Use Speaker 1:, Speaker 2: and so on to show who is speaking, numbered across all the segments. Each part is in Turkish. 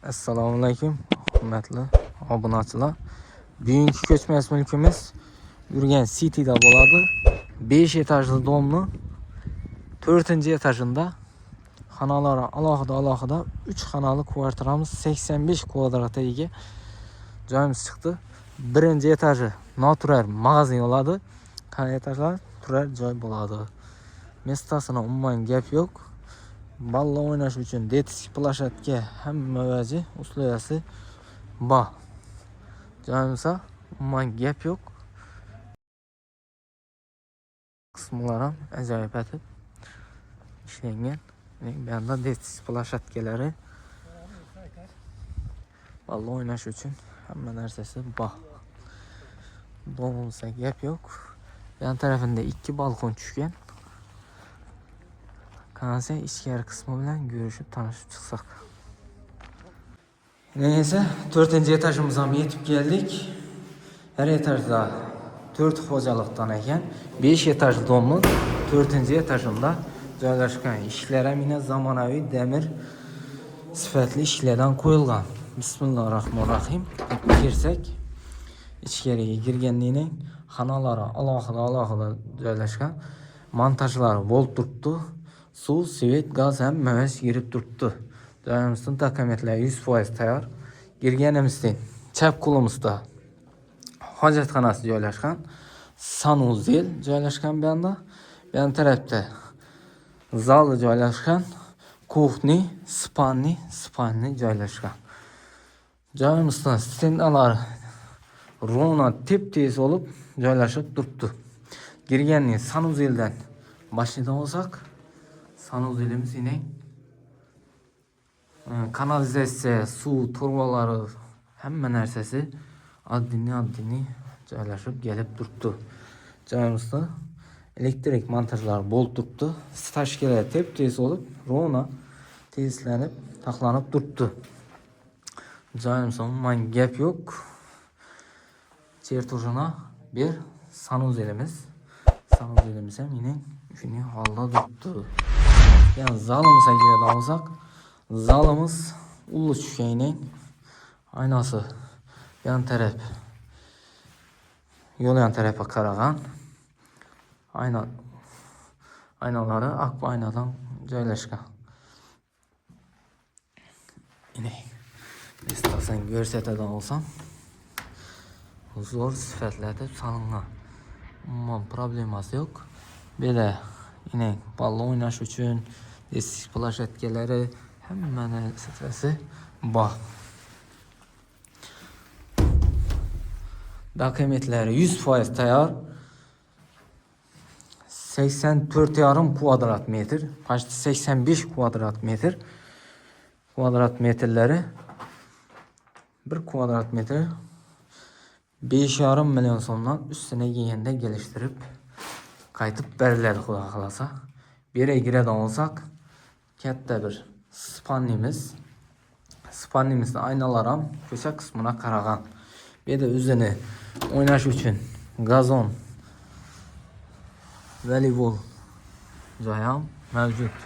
Speaker 1: Assalomu alaykum, hurmatli obunachilar. Bugungi ko'chmas mulkimiz Urganch City'da bo'ladi. 5 etajli domni 4-etajında xonalari alohida 3 xonali kvartiramiz 85 kvadratga ega joyimiz chiqdi. 1-etaji noturar magazin bo'ladi. Qani etajlar turar joy bo'ladi. Mestasini umuman gap yo'q. Balla o'ynash uchun detskiy plashatka hamma vaji uslubyasi bor. Joyimizda umuman gap yo'q. Qismlar ham ajoyib etib ishlangan. Bu yerda detskiy plashatkalari balla o'ynash uchun hamma narsasi bor. Domimizda gap yo'q. Yan tarafında 2 balkon tushgan. Qancha ichkari qismi bilan ko'rishib tanishib chiqsak. Neyse 4-etajimizga yetib keldik. Her etajda 4 xo'jalikdan ekan. 5 etajli domning 4-etajında joylashgan. Ishlar ham yine zamonaviy demir sifatli ishlardan qo'yilgan. Bismillahirrahmanirrahim. Girsak, ichkariga girganlikning xonalari alohida joylashgan. Montajlari bo'lib turibdi. Suv, svet, gaz ham mavis girib turibdi. Joyimizning dokumentlar 100% tayyor. Girganimizdan chap qo'limizda hojatxonasi joylashgan. Sanuzel joylashgan bu yerda. Bu yon tarafda zali joylashgan. Kuxni, spanni joylashgan. Joyimizda stenalari rona tep-tez olib joylashib turibdi. Girganning sanuzeldan boshlaydigan bo'lsak, sanuzelimiz yine kanalizatsiya, suv torbalari hamma narsasi addini joylashib kelib turibdi. Joyimizda elektrik montajlar bo'lib turibdi. Stashkalar tep-tez olib, rona tezlanib, taqlanib turibdi. Joyimizda umuman gap yo'q. Chertujina bir sanuzelimiz. Sanuzelimiz ham yine shuni holda turibdi. Yani zalımıza giradigan olsak, zalımız ulu tushganning aynası yan taraf yo'l yan tarafga qaragan. Aynalari akva aynadan joylashgan. Yine istasan ko'rsatadigan olsam, zo'r sifatlarda solingan. Umuman problemasi yo'q. Böyle yine balla o'ynash uchun detskiy plashatkalari hamma narsasi bor. Dokumentlari 100% tayyor. 84,5 kvadrat metr, почти 85 kvadrat metr. Kvadrat metrleri 1 kvadrat metr 5,5 milyon so'mdan üstüne yegende geliştirip qaytib beriladi xudo xolasa. Bere giradigan olsak, katta bir spannimiz aynalar ham ko'cha qismına qaragan. Bu yerda o'zini o'ynash uchun gazon, voleybol joyi ham mavjud.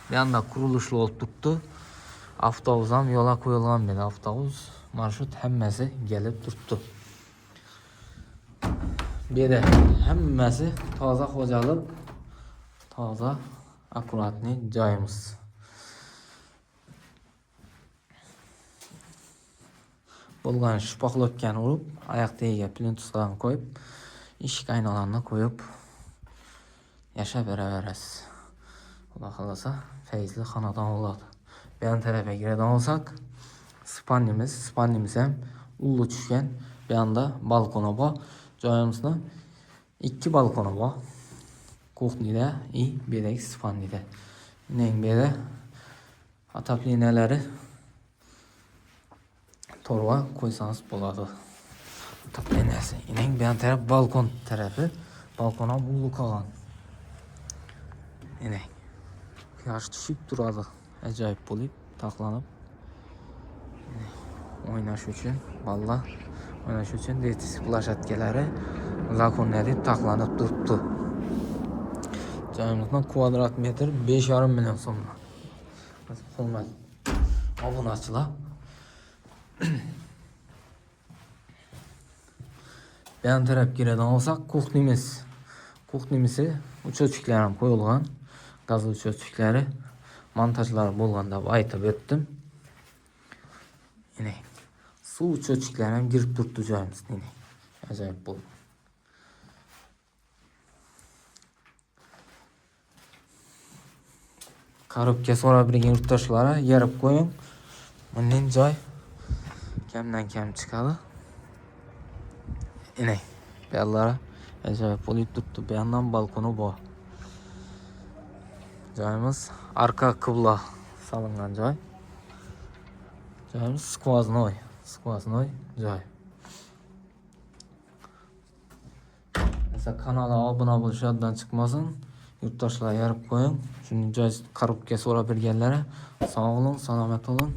Speaker 1: Bu yerda qurilishlar bo'lib turibdi. Avtobus ham yo'lga qo'yilgan. Bu avtobus marshrut hammasi kelib turibdi. Bu yerda hammasi toza xo'jalik, toza akkuratniy joyimiz. Bo'lgan shpoqlotgani urib, oyoq tagiga plintuslarni qo'yib, eshik aynalarni qo'yib yashab beraverasiz. Xudo xolasa fayzli xonadon bo'ladi. Bu yon tarafga kiradigan olsak, spannimiz ham ulu tushgan. Bu yonda balkoni bor. Joyimizda 2 balkoni bor. Kuxnida и bedek spannida. Neng beri ataplinalari torba qo'ysangiz bo'ladi. Ataplinasi. Neng bu yon taraf balkon tarafi. Balkon ham ulu qolgan. Neng quyosh tushib turadi. Ajoyib bo'lib taqlanib. O'ynash uchun balla o'ynash uchun detskiy plashatkalari zakonlari taqlanib turibdi. Joyimizda kvadrat metr 5,5 milyon so'm. Hurmatli obunachilar, Yan taraf giradigan olsak, kuxnimiz. Kuxnimisi uchochkilar ham qo'yilgan. Gaz uchochkiklari montajlar bo'lgan deb aytib o'tdim. Yine suv uchochkilar ham girib turibdi joyimiz. Yine ajoyib bo'ldi. Korobka so'rab bergan yurtdoshlari yarib qo'ying. Bundan joy kamdan kam chiqadi. Yine bellari ajoyib bo'lib turibdi. Bu yandan balkoni bor. Joyimiz arka qibla solingan joy. Joyimiz skvoznoy joy. Mesela kanala abone bo'lish yoddan chiqmasin. Yurtdoshlar yarib qo'ying. Shuni joy korobka so'rab berganlari sog' olun, salomat olun.